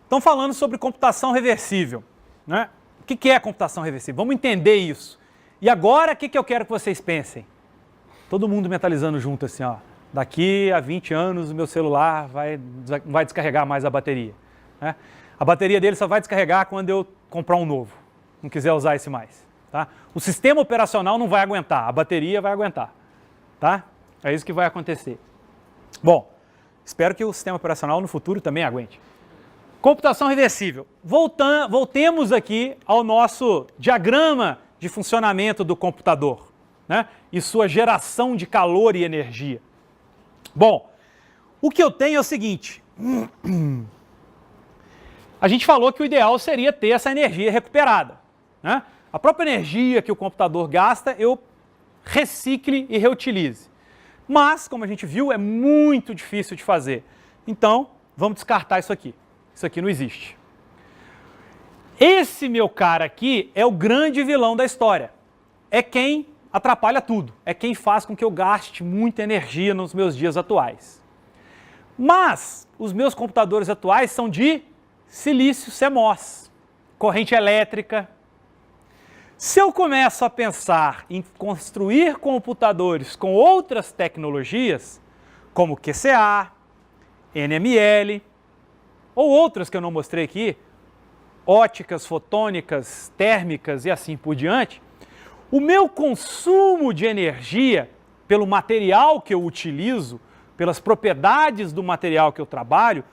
Estão falando sobre computação reversível, né? O que é computação reversível? Vamos entender isso. E agora, o que eu quero que vocês pensem? Todo mundo mentalizando junto assim, ó. Daqui a 20 anos o meu celular vai descarregar mais a bateria, né? A bateria dele só vai descarregar quando eu comprar um novo, não quiser usar esse mais, tá? O sistema operacional não vai aguentar, a bateria vai aguentar, tá? É isso que vai acontecer. Bom, espero que o sistema operacional no futuro também aguente. Computação reversível. Voltemos aqui ao nosso diagrama de funcionamento do computador, né? E sua geração de calor e energia. Bom, o que eu tenho é o seguinte. A gente falou que o ideal seria ter essa energia recuperada, né? A própria energia que o computador gasta, eu recicle e reutilize. Mas, como a gente viu, é muito difícil de fazer. Então, vamos descartar isso aqui. Isso aqui não existe. Esse meu cara aqui é o grande vilão da história. É quem atrapalha tudo. É quem faz com que eu gaste muita energia nos meus dias atuais. Mas os meus computadores atuais são de silício CMOS, corrente elétrica. Se eu começo a pensar em construir computadores com outras tecnologias, como QCA, NML, ou outras que eu não mostrei aqui, óticas, fotônicas, térmicas e assim por diante, o meu consumo de energia, pelo material que eu utilizo, pelas propriedades do material que eu trabalho,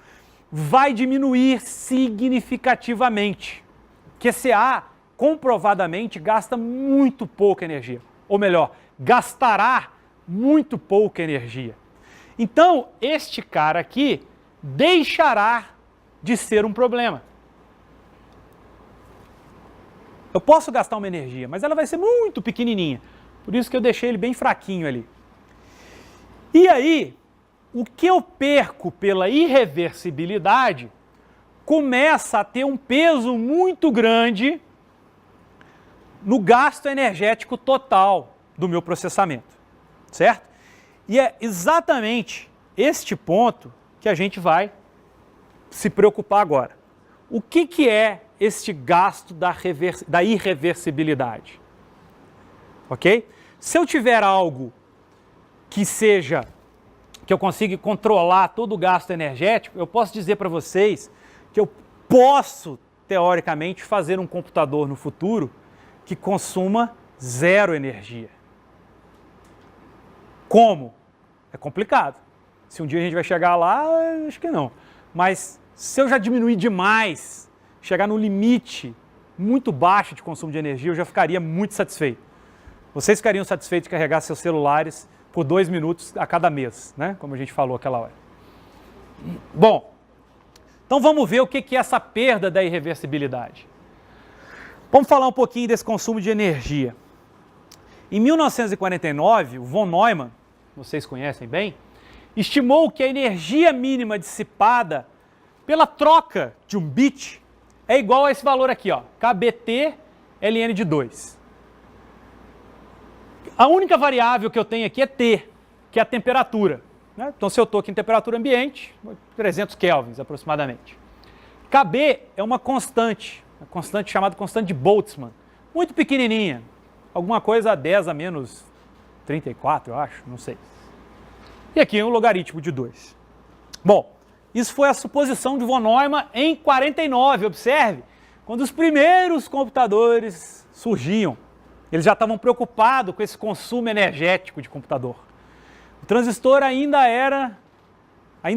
vai diminuir significativamente. QCA, comprovadamente, gasta muito pouca energia. Ou melhor, gastará muito pouca energia. Então, este cara aqui deixará de ser um problema. Eu posso gastar uma energia, mas ela vai ser muito pequenininha. Por isso que eu deixei ele bem fraquinho ali. E aí, o que eu perco pela irreversibilidade começa a ter um peso muito grande no gasto energético total do meu processamento, certo? E é exatamente este ponto que a gente vai se preocupar agora. O que é este gasto da irreversibilidade? Ok? Se eu tiver algo que eu consiga controlar todo o gasto energético, eu posso dizer para vocês que eu posso, teoricamente, fazer um computador no futuro que consuma zero energia. Como? É complicado. Se um dia a gente vai chegar lá, acho que não. Mas se eu já diminuir demais, chegar no limite muito baixo de consumo de energia, eu já ficaria muito satisfeito. Vocês ficariam satisfeitos de carregar seus celulares por 2 minutos a cada mês, né? Como a gente falou aquela hora. Bom, então vamos ver o que é essa perda da irreversibilidade. Vamos falar um pouquinho desse consumo de energia. Em 1949, o von Neumann, vocês conhecem bem, estimou que a energia mínima dissipada pela troca de um bit é igual a esse valor aqui, ó, kBT ln de 2. A única variável que eu tenho aqui é T, que é a temperatura, né? Então, se eu estou aqui em temperatura ambiente, 300 kelvins aproximadamente. Kb é uma constante chamada constante de Boltzmann, muito pequenininha, alguma coisa a 10 a menos 34, eu acho, não sei. E aqui um logaritmo de 2. Bom, isso foi a suposição de von Neumann em 49, observe, quando os primeiros computadores surgiam. Eles já estavam preocupados com esse consumo energético de computador. O transistor ainda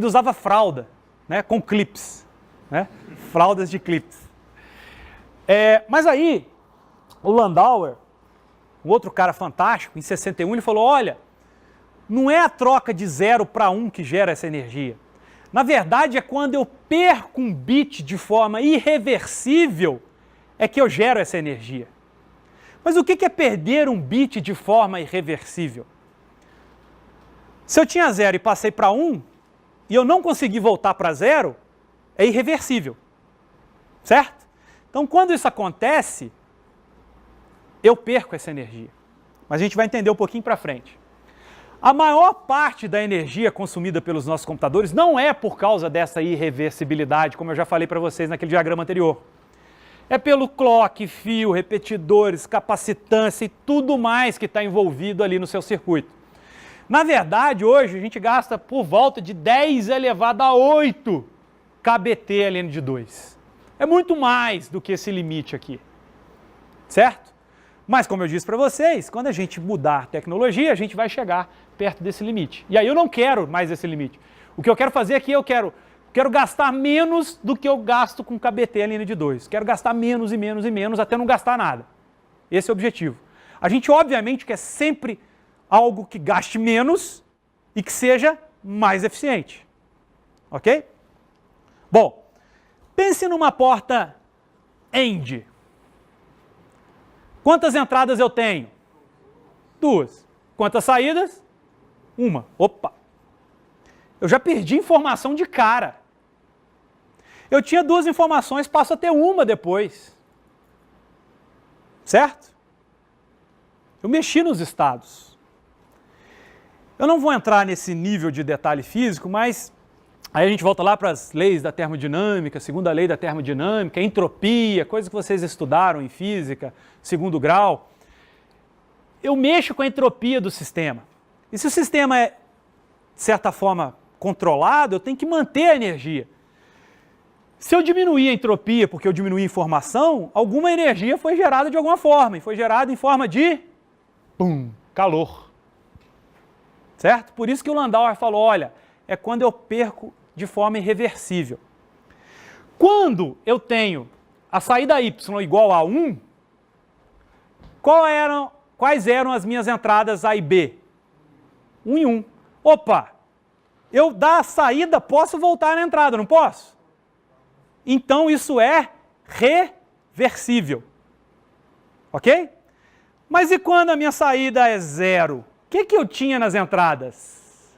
usava fralda, né, com clips, né, fraldas de clips. Mas aí, o Landauer, um outro cara fantástico, em 61, ele falou, olha, não é a troca de 0 para 1 que gera essa energia. Na verdade, é quando eu perco um bit de forma irreversível é que eu gero essa energia. Mas o que é perder um bit de forma irreversível? Se eu tinha 0 e passei para 1, e eu não consegui voltar para 0, é irreversível, certo? Então, quando isso acontece, eu perco essa energia. Mas a gente vai entender um pouquinho para frente. A maior parte da energia consumida pelos nossos computadores não é por causa dessa irreversibilidade, como eu já falei para vocês naquele diagrama anterior. É pelo clock, fio, repetidores, capacitância e tudo mais que está envolvido ali no seu circuito. Na verdade, hoje a gente gasta por volta de 10 elevado a 8 kBT LN de 2. É muito mais do que esse limite aqui, certo? Mas como eu disse para vocês, quando a gente mudar a tecnologia, a gente vai chegar perto desse limite. E aí eu não quero mais esse limite. O que eu quero fazer aqui, eu quero gastar menos do que eu gasto com KBT LN de 2. Quero gastar menos e menos e menos até não gastar nada. Esse é o objetivo. A gente obviamente quer sempre algo que gaste menos e que seja mais eficiente. Ok? Bom, pense numa porta AND. Quantas entradas eu tenho? 2. Quantas saídas? 1. Opa! Eu já perdi informação de cara. Eu tinha 2 informações, passo a ter 1 depois. Certo? Eu mexi nos estados. Eu não vou entrar nesse nível de detalhe físico, mas aí a gente volta lá para as leis da termodinâmica, segunda lei da termodinâmica, entropia, coisa que vocês estudaram em física, segundo grau. Eu mexo com a entropia do sistema. E se o sistema é, de certa forma, controlado, eu tenho que manter a energia. Se eu diminuir a entropia porque eu diminuí a informação, alguma energia foi gerada de alguma forma, e foi gerada em forma de calor. Certo? Por isso que o Landauer falou, olha, é quando eu perco de forma irreversível. Quando eu tenho a saída y igual a 1, quais eram as minhas entradas A e B? 1 e 1. Opa! Eu da saída posso voltar na entrada, não posso? Então isso é reversível. Ok? Mas e quando a minha saída é 0? O que eu tinha nas entradas?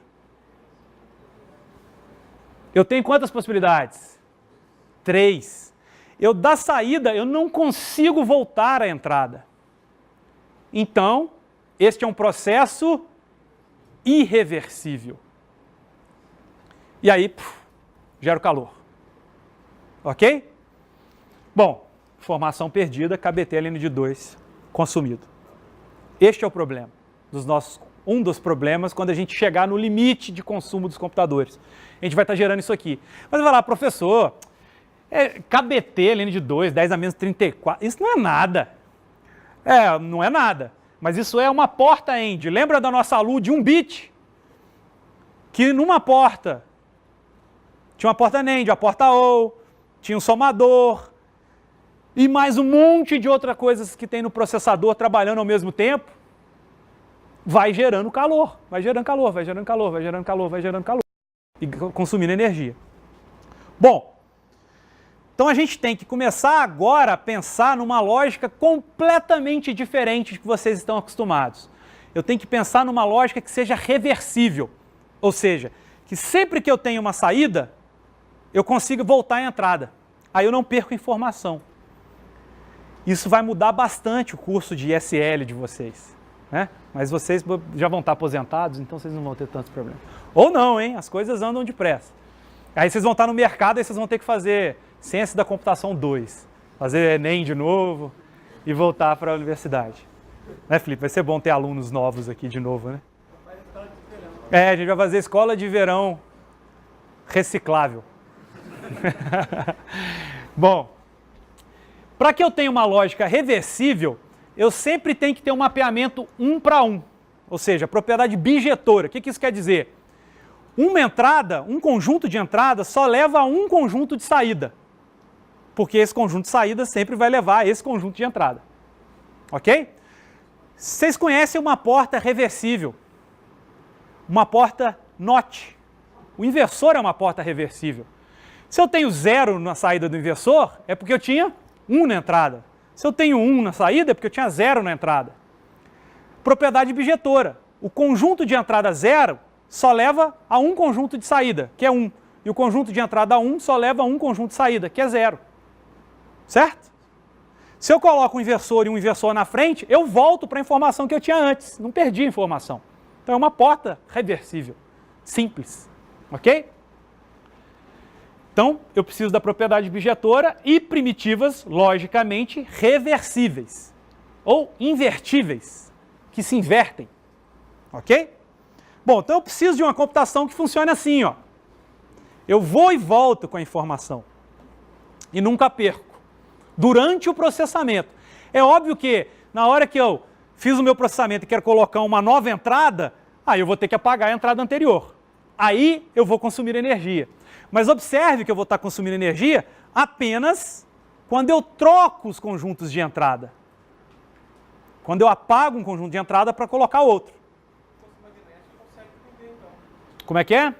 Eu tenho quantas possibilidades? 3. Eu da saída, eu não consigo voltar à entrada. Então, este é um processo irreversível. E aí, gera o calor. Ok? Bom, informação perdida, KBT LN de 2 consumido. Este é o problema. Um dos problemas quando a gente chegar no limite de consumo dos computadores. A gente vai estar gerando isso aqui. Mas vai lá, professor, KBT LN de 2, 10 a menos 34, isso não é nada. Não é nada. Mas isso é uma porta AND. Lembra da nossa ALU de 1 bit? Que numa porta, tinha uma porta NAND, uma porta OR, tinha um somador, e mais um monte de outras coisas que tem no processador trabalhando ao mesmo tempo, vai gerando calor, vai gerando calor, vai gerando calor, vai gerando calor, vai gerando calor, e consumindo energia. Bom, então a gente tem que começar agora a pensar numa lógica completamente diferente de que vocês estão acostumados. Eu tenho que pensar numa lógica que seja reversível, ou seja, que sempre que eu tenho uma saída, eu consigo voltar à entrada. Aí eu não perco informação. Isso vai mudar bastante o curso de ISL de vocês, né? Mas vocês já vão estar aposentados, então vocês não vão ter tantos problemas. Ou não, hein? As coisas andam depressa. Aí vocês vão estar no mercado e vocês vão ter que fazer Ciência da Computação 2. Fazer Enem de novo e voltar para a universidade. Né, Felipe? Vai ser bom ter alunos novos aqui de novo, né? A gente vai fazer escola de verão reciclável. Bom, para que eu tenha uma lógica reversível, eu sempre tenho que ter um mapeamento 1 para 1, ou seja, propriedade bijetora. O que isso quer dizer? Uma entrada, um conjunto de entradas só leva a um conjunto de saída, porque esse conjunto de saída sempre vai levar a esse conjunto de entrada. Ok? Vocês conhecem uma porta reversível, uma porta NOT. O inversor é uma porta reversível. Se eu tenho 0 na saída do inversor, é porque eu tinha 1 na entrada. Se eu tenho 1 na saída, é porque eu tinha 0 na entrada. Propriedade bijetora. O conjunto de entrada 0 só leva a um conjunto de saída, que é 1. E o conjunto de entrada 1 só leva a um conjunto de saída, que é 0. Certo? Se eu coloco um inversor e um inversor na frente, eu volto para a informação que eu tinha antes. Não perdi a informação. Então é uma porta reversível, simples, ok? Então eu preciso da propriedade bijetora e primitivas, logicamente, reversíveis ou invertíveis, que se invertem, ok? Bom, então eu preciso de uma computação que funcione assim, ó. Eu vou e volto com a informação e nunca perco durante o processamento. É óbvio que na hora que eu fiz o meu processamento e quero colocar uma nova entrada, aí eu vou ter que apagar a entrada anterior. Aí eu vou consumir energia. Mas observe que eu vou estar consumindo energia apenas quando eu troco os conjuntos de entrada. Quando eu apago um conjunto de entrada para colocar outro. Como é que é?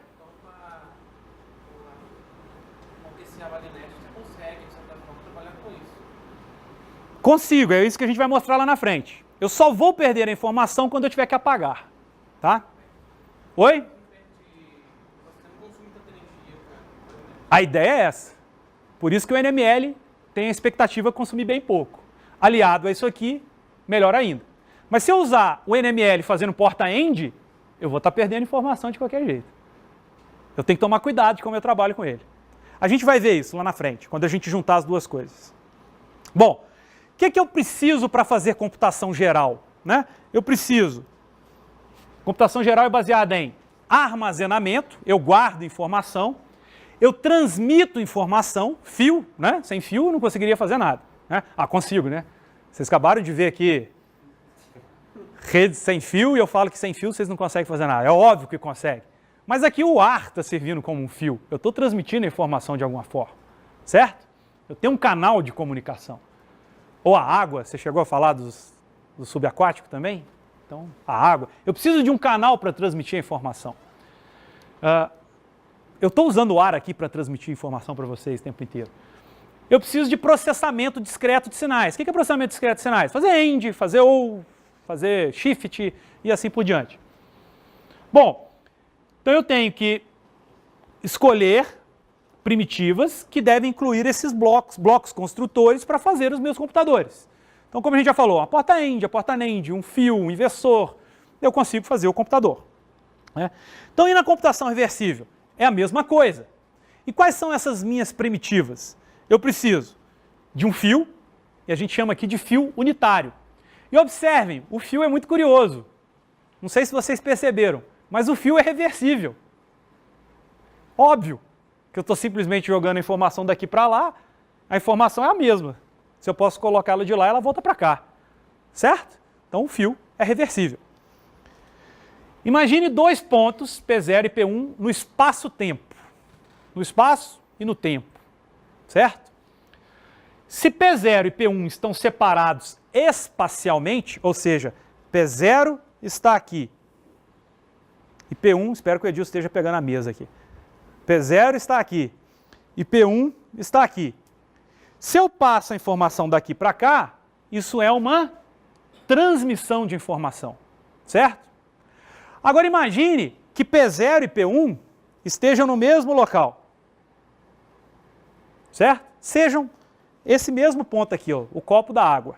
Consigo, é isso que a gente vai mostrar lá na frente. Eu só vou perder a informação quando eu tiver que apagar. Tá? Oi? A ideia é essa. Por isso que o NML tem a expectativa de consumir bem pouco. Aliado a isso aqui, melhor ainda. Mas se eu usar o NML fazendo porta-end, eu vou estar perdendo informação de qualquer jeito. Eu tenho que tomar cuidado de como eu trabalho com ele. A gente vai ver isso lá na frente, quando a gente juntar as duas coisas. Bom, o que eu preciso para fazer computação geral? Né? Eu preciso. Computação geral é baseada em armazenamento, eu guardo informação, eu transmito informação, fio, né? Sem fio eu não conseguiria fazer nada. Né? Ah, consigo, né? Vocês acabaram de ver aqui rede sem fio e eu falo que sem fio vocês não conseguem fazer nada. É óbvio que consegue. Mas aqui o ar está servindo como um fio. Eu estou transmitindo a informação de alguma forma. Certo? Eu tenho um canal de comunicação. Ou a água, você chegou a falar do subaquático também? Então, a água. Eu preciso de um canal para transmitir a informação. Eu estou usando o ar aqui para transmitir informação para vocês o tempo inteiro. Eu preciso de processamento discreto de sinais. O que é processamento discreto de sinais? Fazer AND, fazer OR, fazer shift e assim por diante. Bom, então eu tenho que escolher primitivas que devem incluir esses blocos construtores para fazer os meus computadores. Então, como a gente já falou, a porta AND, a porta NAND, um fio, um inversor, eu consigo fazer o computador. Né? Então, e na computação reversível? É a mesma coisa. E quais são essas minhas primitivas? Eu preciso de um fio, e a gente chama aqui de fio unitário. E observem, o fio é muito curioso. Não sei se vocês perceberam, mas o fio é reversível. Óbvio que eu estou simplesmente jogando a informação daqui para lá, a informação é a mesma. Se eu posso colocá-la de lá, ela volta para cá. Certo? Então o fio é reversível. Imagine dois pontos, P0 e P1, no espaço-tempo. No espaço e no tempo. Certo? Se P0 e P1 estão separados espacialmente, ou seja, P0 está aqui e P1, espero que o Edilson esteja pegando a mesa aqui. P0 está aqui e P1 está aqui. Se eu passo a informação daqui para cá, isso é uma transmissão de informação, certo? Agora imagine que P0 e P1 estejam no mesmo local, certo? Sejam esse mesmo ponto aqui, ó, o copo da água.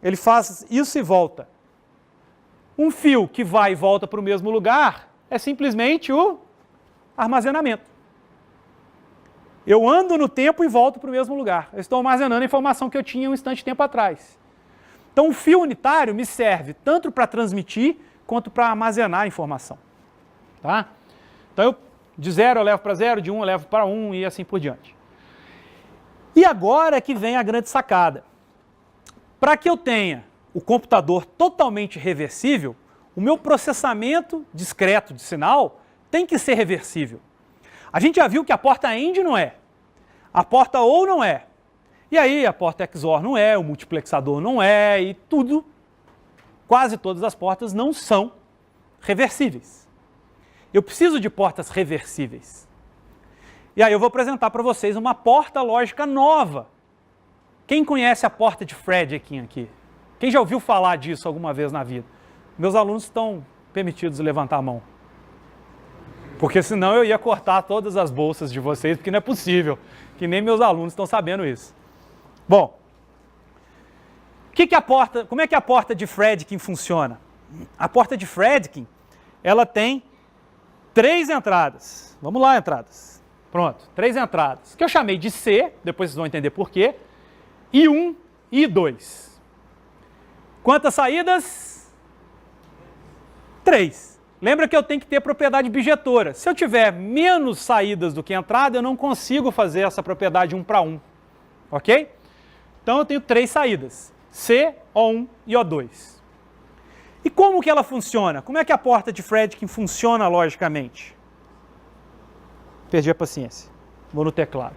Ele faz isso e volta. Um fio que vai e volta para o mesmo lugar é simplesmente o armazenamento. Eu ando no tempo e volto para o mesmo lugar. Eu estou armazenando a informação que eu tinha um instante de tempo atrás. Então o fio unitário me serve tanto para transmitir quanto para armazenar a informação. Tá? Então de 0 eu levo para 0, de 1 eu levo para 1 e assim por diante. E agora é que vem a grande sacada. Para que eu tenha o computador totalmente reversível, o meu processamento discreto de sinal tem que ser reversível. A gente já viu que a porta AND não é, a porta OR não é, e aí a porta XOR não é, o multiplexador não é, e tudo, quase todas as portas não são reversíveis. Eu preciso de portas reversíveis. E aí eu vou apresentar para vocês uma porta lógica nova. Quem conhece a porta de Fredkin aqui? Quem já ouviu falar disso alguma vez na vida? Meus alunos estão permitidos levantar a mão. Porque senão eu ia cortar todas as bolsas de vocês, porque não é possível, que nem meus alunos estão sabendo isso. Bom, como é que a porta de Fredkin funciona? A porta de Fredkin ela tem 3 entradas. Vamos lá, entradas. Pronto, 3 entradas. Que eu chamei de C, depois vocês vão entender por quê. I1 e I2. Quantas saídas? 3. Lembra que eu tenho que ter propriedade bijetora. Se eu tiver menos saídas do que entrada, eu não consigo fazer essa propriedade 1 para 1. Ok? Então eu tenho 3 saídas. C, O1 e O2. E como que ela funciona? Como é que a porta de Fredkin funciona logicamente? Perdi a paciência. Vou no teclado.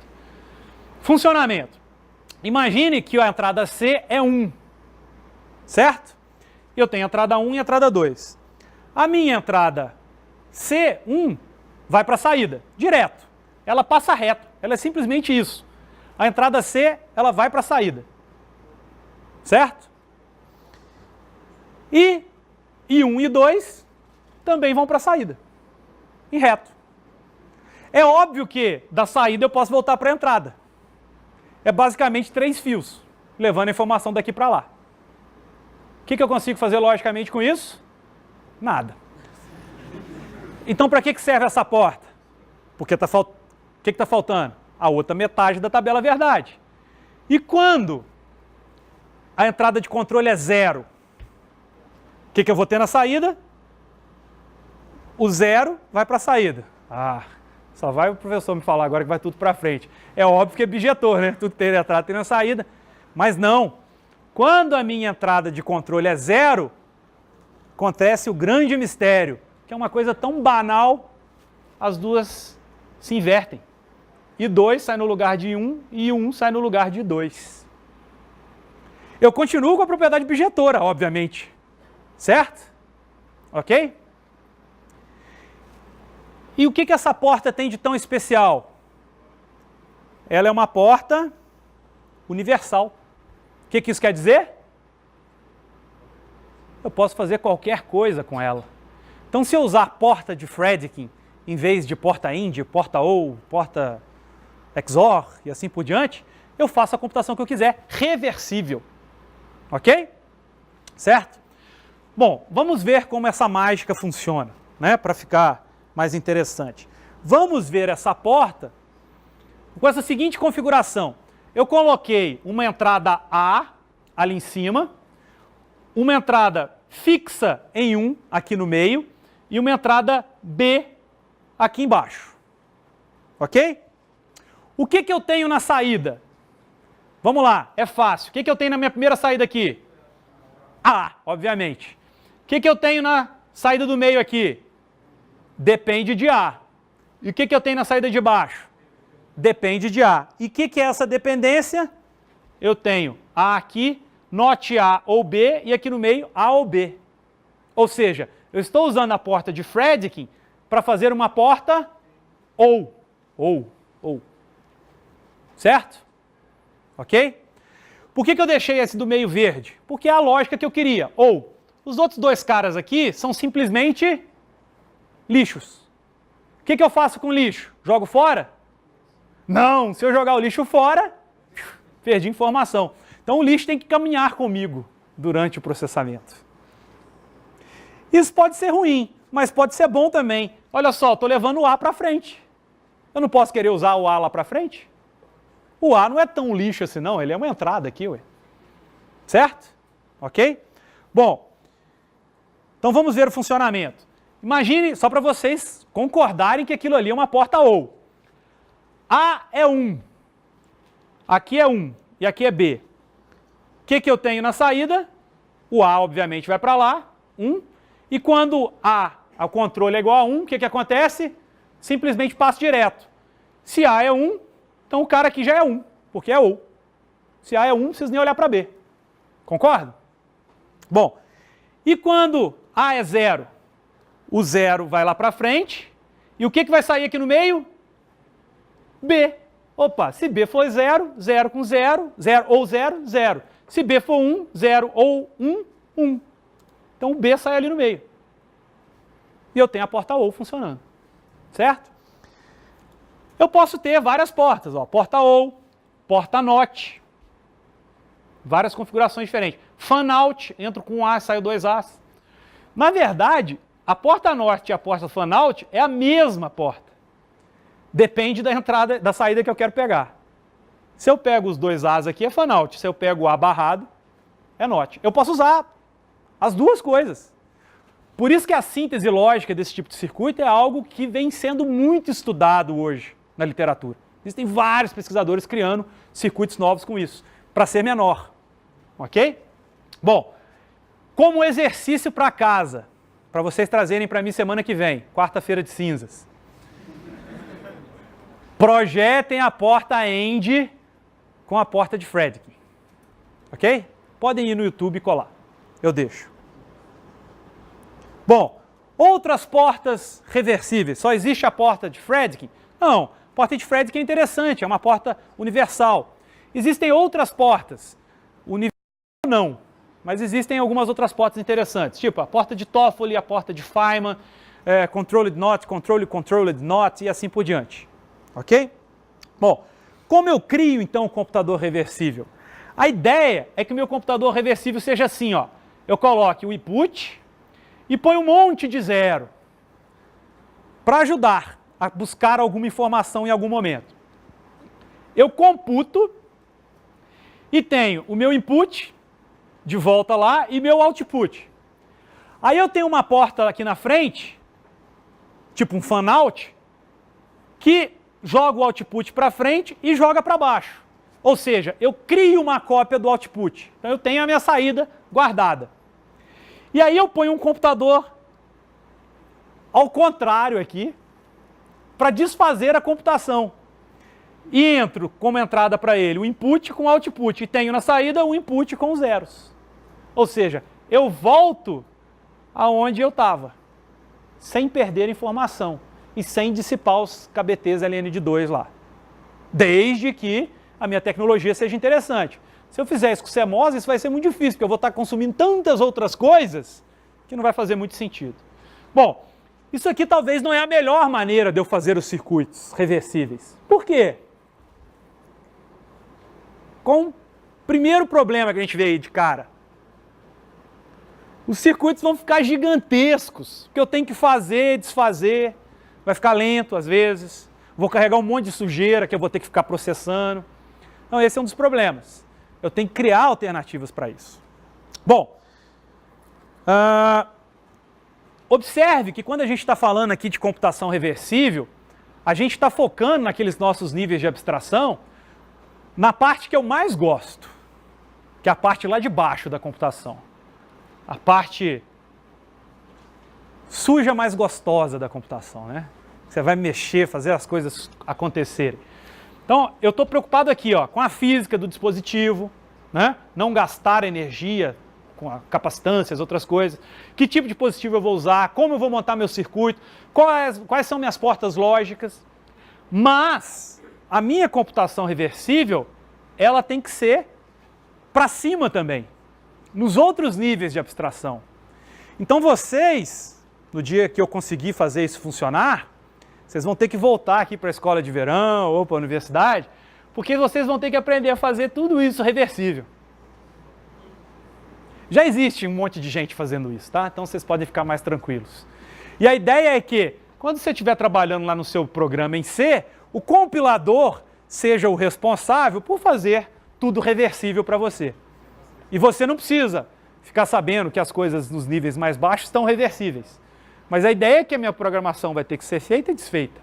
Funcionamento. Imagine que a entrada C é 1. Certo? Eu tenho a entrada 1 e a entrada 2. A minha entrada C1 vai para a saída, direto. Ela passa reto. Ela é simplesmente isso. A entrada C, ela vai para a saída. Certo? E I1 e I2 também vão para a saída. Em reto. É óbvio que da saída eu posso voltar para a entrada. É basicamente 3 fios, levando a informação daqui para lá. O que eu consigo fazer logicamente com isso? Nada. Então, para que serve essa porta? Porque o que está faltando? A outra metade da tabela verdade. E quando a entrada de controle é 0, o que eu vou ter na saída? O 0 vai para a saída. Só vai o professor me falar agora que vai tudo para frente. É óbvio que é bijetor, né? Tudo tem na entrada, tem na saída. Mas não. Quando a minha entrada de controle é 0, acontece o grande mistério, que é uma coisa tão banal, as duas se invertem. I2 sai no lugar de 1 e I1 sai no lugar de 2. Eu continuo com a propriedade bijetora, obviamente. Certo? Ok? E o que essa porta tem de tão especial? Ela é uma porta universal. O que isso quer dizer? Eu posso fazer qualquer coisa com ela. Então, se eu usar porta de Fredkin em vez de porta IND, porta OR, porta XOR e assim por diante, eu faço a computação que eu quiser, reversível. Ok? Certo? Bom, vamos ver como essa mágica funciona, né, para ficar mais interessante. Vamos ver essa porta com essa seguinte configuração. Eu coloquei uma entrada A ali em cima, uma entrada fixa em 1 aqui no meio e uma entrada B aqui embaixo. Ok? O que eu tenho na saída? Vamos lá, é fácil. O que eu tenho na minha primeira saída aqui? A, obviamente. O que eu tenho na saída do meio aqui? Depende de A. E o que eu tenho na saída de baixo? Depende de A. E o que é essa dependência? Eu tenho A aqui, not A ou B, e aqui no meio A ou B. Ou seja, eu estou usando a porta de Fredkin para fazer uma porta ou. Certo? Ok? Por que eu deixei esse do meio verde? Porque é a lógica que eu queria. Ou, os outros dois caras aqui são simplesmente lixos. O que eu faço com lixo? Jogo fora? Não, se eu jogar o lixo fora, perdi informação. Então o lixo tem que caminhar comigo durante o processamento. Isso pode ser ruim, mas pode ser bom também. Olha só, estou levando o A para frente. Eu não posso querer usar o A lá para frente? O A não é tão lixo assim não, ele é uma entrada aqui, ué. Certo? Ok? Bom, então vamos ver o funcionamento. Imagine, só para vocês concordarem que aquilo ali é uma porta OU. A é 1, aqui é 1 e aqui é B. O que eu tenho na saída? O A, obviamente, vai para lá, 1. E quando o controle é igual a 1, o que acontece? Simplesmente passa direto. Se A é 1, então o cara aqui já é 1, porque é OU. Se A é 1, não precisa nem olhar para B. Concorda? Bom, e quando A é 0? O 0 vai lá para frente. E o que vai sair aqui no meio? B. Opa, se B for 0, 0 com 0, 0 ou 0, 0. Se B for 1, 0 ou 1, 1. Então o B sai ali no meio. E eu tenho a porta OU funcionando. Certo? Eu posso ter várias portas. Ó, porta OU, porta NOT. Várias configurações diferentes. Fan out, entro com um A, saio 2 As. Na verdade, a porta norte e a porta fan-out é a mesma porta. Depende da entrada, da saída que eu quero pegar. Se eu pego os dois A's aqui, é fan-out. Se eu pego o A barrado, é NOT. Eu posso usar as duas coisas. Por isso que a síntese lógica desse tipo de circuito é algo que vem sendo muito estudado hoje na literatura. Existem vários pesquisadores criando circuitos novos com isso, para ser menor. Ok? Bom, como exercício para casa, para vocês trazerem para mim semana que vem, quarta-feira de cinzas. Projetem a porta AND com a porta de Fredkin. Ok? Podem ir no YouTube e colar. Eu deixo. Bom, outras portas reversíveis. Só existe a porta de Fredkin? Não. A porta de Fredkin é interessante, é uma porta universal. Existem outras portas. Universal não, mas existem algumas outras portas interessantes, tipo a porta de Toffoli, a porta de Feynman, Controlled Not, Controlled Not e assim por diante. Ok? Bom, como eu crio então um computador reversível? A ideia é que o meu computador reversível seja assim, ó. Eu coloque o input e ponho um monte de zero para ajudar a buscar alguma informação em algum momento. Eu computo e tenho o meu input de volta lá e meu output. Aí eu tenho uma porta aqui na frente, tipo um fan-out, que joga o output para frente e joga para baixo. Ou seja, eu crio uma cópia do output. Então eu tenho a minha saída guardada. E aí eu ponho um computador ao contrário aqui, para desfazer a computação. E entro como entrada para ele o input com o output. E tenho na saída o input com zeros. Ou seja, eu volto aonde eu estava, sem perder informação e sem dissipar os KBTs LN de 2 lá. Desde que a minha tecnologia seja interessante. Se eu fizer isso com CMOS, isso vai ser muito difícil, porque eu vou estar consumindo tantas outras coisas que não vai fazer muito sentido. Bom, isso aqui talvez não é a melhor maneira de eu fazer os circuitos reversíveis. Por quê? Com o primeiro problema que a gente vê aí de cara. Os circuitos vão ficar gigantescos, que eu tenho que fazer, desfazer, vai ficar lento às vezes, vou carregar um monte de sujeira que eu vou ter que ficar processando. Então esse é um dos problemas. Eu tenho que criar alternativas para isso. Bom, observe que quando a gente está falando aqui de computação reversível, a gente está focando naqueles nossos níveis de abstração na parte que eu mais gosto, que é a parte lá de baixo da computação. A parte suja mais gostosa da computação, né? Você vai mexer, fazer as coisas acontecerem. Então, eu estou preocupado aqui, ó, com a física do dispositivo, né? Não gastar energia com a capacitâncias, outras coisas. Que tipo de dispositivo eu vou usar, como eu vou montar meu circuito, quais são minhas portas lógicas. Mas a minha computação reversível, ela tem que ser para cima também, nos outros níveis de abstração. Então vocês, no dia que eu conseguir fazer isso funcionar, vocês vão ter que voltar aqui para a escola de verão ou para a universidade, porque vocês vão ter que aprender a fazer tudo isso reversível. Já existe um monte de gente fazendo isso, tá? Então vocês podem ficar mais tranquilos. E a ideia é que, quando você estiver trabalhando lá no seu programa em C, o compilador seja o responsável por fazer tudo reversível para você. E você não precisa ficar sabendo que as coisas nos níveis mais baixos estão reversíveis. Mas a ideia é que a minha programação vai ter que ser feita e desfeita.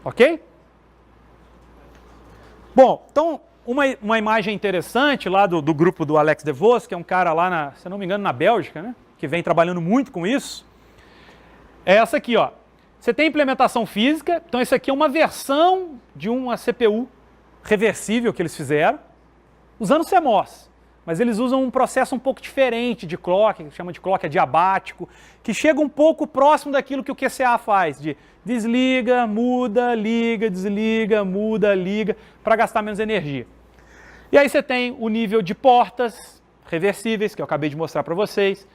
Ok? Bom, então, uma imagem interessante lá do grupo do Alex DeVos, que é um cara lá, se não me engano, na Bélgica, né, que vem trabalhando muito com isso, é essa aqui, ó. Você tem implementação física, então isso aqui é uma versão de uma CPU reversível que eles fizeram, usando CMOS. Mas eles usam um processo um pouco diferente de clock, que chama de clock adiabático, que chega um pouco próximo daquilo que o QCA faz, de desliga, muda, liga, desliga, muda, liga, para gastar menos energia. E aí você tem o nível de portas reversíveis, que eu acabei de mostrar para vocês,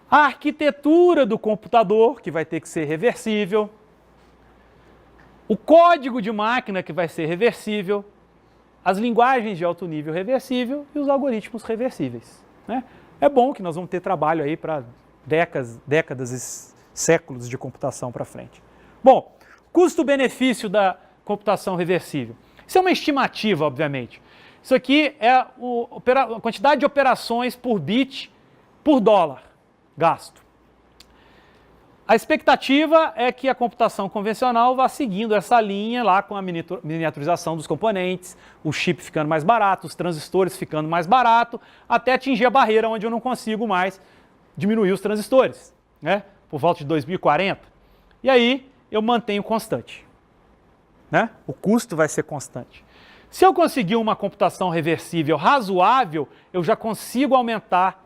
a arquitetura do computador, que vai ter que ser reversível, o código de máquina, que vai ser reversível, as linguagens de alto nível reversível e os algoritmos reversíveis, né? É bom que nós vamos ter trabalho aí para décadas séculos de computação para frente. Bom, custo-benefício da computação reversível. Isso é uma estimativa, obviamente. Isso aqui é a quantidade de operações por bit por dólar gasto. A expectativa é que a computação convencional vá seguindo essa linha lá com a miniaturização dos componentes, o chip ficando mais barato, os transistores ficando mais barato, até atingir a barreira onde eu não consigo mais diminuir os transistores, né? Por volta de 2040. E aí eu mantenho constante, né? O custo vai ser constante. Se eu conseguir uma computação reversível razoável, eu já consigo aumentar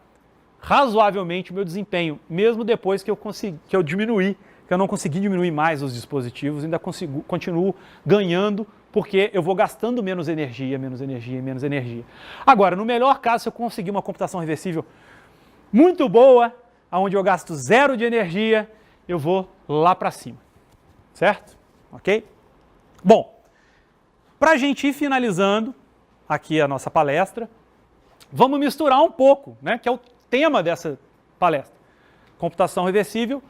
razoavelmente o meu desempenho, mesmo depois que eu diminuir, que eu não consegui diminuir mais os dispositivos, ainda continuo ganhando, porque eu vou gastando menos energia, menos energia e menos energia. Agora, no melhor caso, se eu conseguir uma computação reversível muito boa, onde eu gasto zero de energia, eu vou lá para cima, certo? Ok? Bom, para a gente ir finalizando aqui a nossa palestra, vamos misturar um pouco, né, que é o tema dessa palestra, computação reversível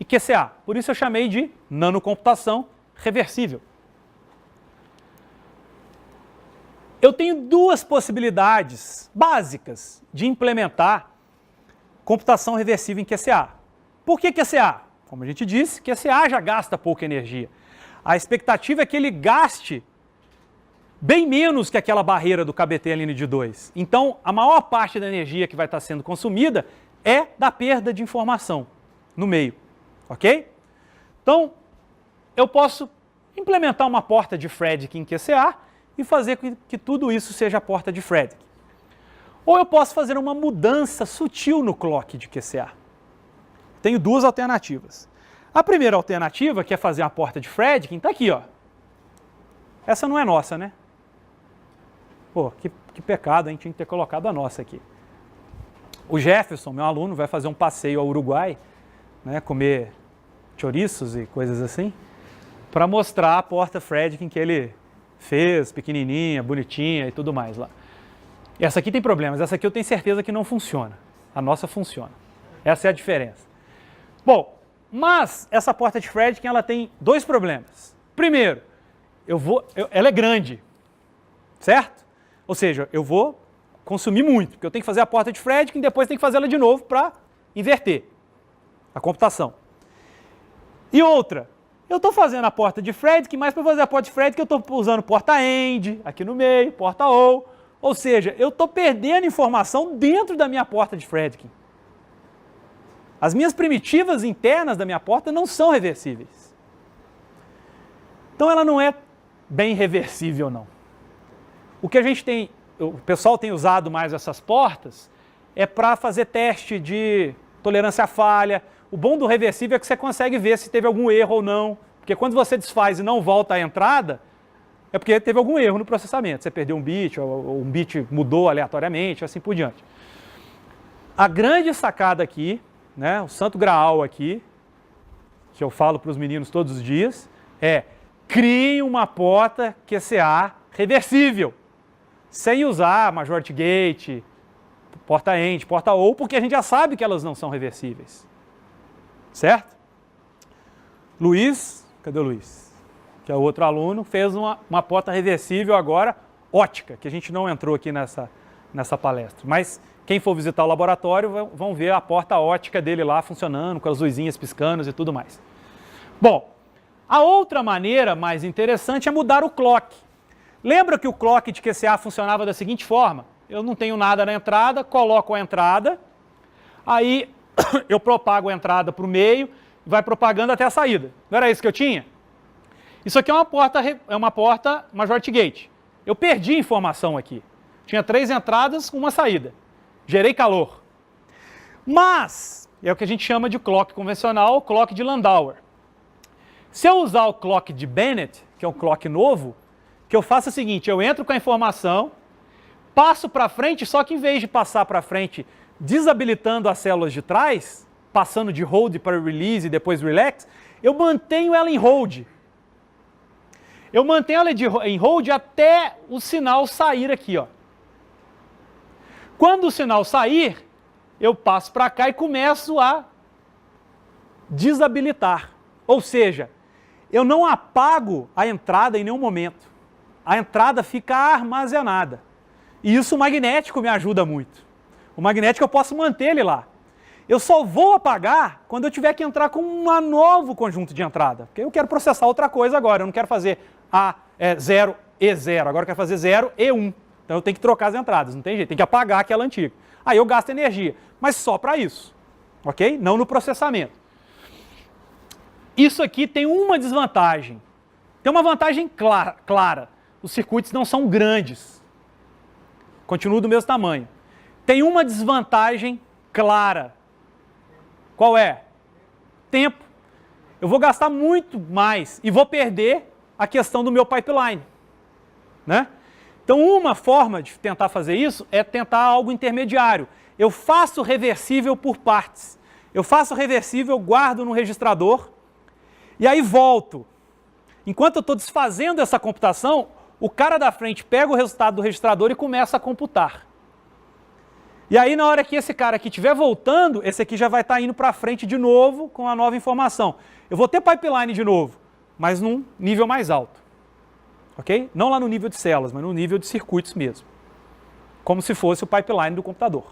e QCA. Por isso eu chamei de nanocomputação reversível. Eu tenho duas possibilidades básicas de implementar computação reversível em QCA. Por que QCA? Como a gente disse, QCA já gasta pouca energia. A expectativa é que ele gaste bem menos que aquela barreira do KBT-LN de 2. Então, a maior parte da energia que vai estar sendo consumida é da perda de informação no meio, ok? Então, eu posso implementar uma porta de Fredkin em QCA e fazer que tudo isso seja a porta de Fredkin. Ou eu posso fazer uma mudança sutil no clock de QCA. Tenho duas alternativas. A primeira alternativa, que é fazer uma porta de Fredkin, está aqui, ó. Essa não é nossa, né? Pô, que pecado, a gente tinha que ter colocado a nossa aqui. O Jefferson, meu aluno, vai fazer um passeio ao Uruguai, né, comer chouriços e coisas assim, para mostrar a porta Fredkin que ele fez, pequenininha, bonitinha e tudo mais lá. Essa aqui tem problemas, essa aqui eu tenho certeza que não funciona. A nossa funciona. Essa é a diferença. Bom, mas essa porta de Fredkin, ela tem dois problemas. Primeiro, ela é grande, certo? Ou seja, eu vou consumir muito, porque eu tenho que fazer a porta de Fredkin e depois tenho que fazer ela de novo para inverter a computação. E outra, eu estou fazendo a porta de Fredkin, mas para fazer a porta de Fredkin eu estou usando porta AND aqui no meio, porta ou seja, eu estou perdendo informação dentro da minha porta de Fredkin. As minhas primitivas internas da minha porta não são reversíveis. Então ela não é bem reversível, não. O que a gente tem, o pessoal tem usado mais essas portas, é para fazer teste de tolerância à falha. O bom do reversível é que você consegue ver se teve algum erro ou não, porque quando você desfaz e não volta à entrada, é porque teve algum erro no processamento. Você perdeu um bit, ou um bit mudou aleatoriamente, assim por diante. A grande sacada aqui, né, o santo graal aqui, que eu falo para os meninos todos os dias, é criem uma porta QCA reversível, sem usar majority gate, porta AND, porta OR, porque a gente já sabe que elas não são reversíveis. Certo? Luiz, cadê o Luiz? Que é o outro aluno, fez uma porta reversível agora, ótica, que a gente não entrou aqui nessa palestra. Mas quem for visitar o laboratório vão ver a porta ótica dele lá funcionando, com as luzinhas piscando e tudo mais. Bom, a outra maneira mais interessante é mudar o clock. Lembra que o clock de QCA funcionava da seguinte forma? Eu não tenho nada na entrada, coloco a entrada, aí eu propago a entrada para o meio, vai propagando até a saída. Não era isso que eu tinha? Isso aqui é uma porta majority gate. Eu perdi informação aqui. Tinha 3 entradas, uma saída. Gerei calor. Mas, é o que a gente chama de clock convencional, clock de Landauer. Se eu usar o clock de Bennett, que é um clock novo, que eu faço o seguinte, eu entro com a informação, passo para frente, só que em vez de passar para frente desabilitando as células de trás, passando de hold para release e depois relax, eu mantenho ela em hold. Eu mantenho ela em hold até o sinal sair aqui, ó. Quando o sinal sair, eu passo para cá e começo a desabilitar. Ou seja, eu não apago a entrada em nenhum momento. A entrada fica armazenada. E isso o magnético me ajuda muito. O magnético eu posso manter ele lá. Eu só vou apagar quando eu tiver que entrar com um novo conjunto de entrada. Porque eu quero processar outra coisa agora. Eu não quero fazer A0 e 0. Agora eu quero fazer 0 e 1. Então eu tenho que trocar as entradas. Não tem jeito. Tem que apagar aquela antiga. Aí eu gasto energia. Mas só para isso. Ok? Não no processamento. Isso aqui tem uma desvantagem. Tem uma vantagem clara. Os circuitos não são grandes. Continuam do mesmo tamanho. Tem uma desvantagem clara. Qual é? Tempo. Eu vou gastar muito mais e vou perder a questão do meu pipeline. Né? Então, uma forma de tentar fazer isso é tentar algo intermediário. Eu faço reversível por partes. Eu faço reversível, guardo no registrador e aí volto. Enquanto eu estou desfazendo essa computação, o cara da frente pega o resultado do registrador e começa a computar. E aí, na hora que esse cara aqui estiver voltando, esse aqui já vai estar indo para frente de novo com a nova informação. Eu vou ter pipeline de novo, mas num nível mais alto. Ok? Não lá no nível de células, mas no nível de circuitos mesmo. Como se fosse o pipeline do computador.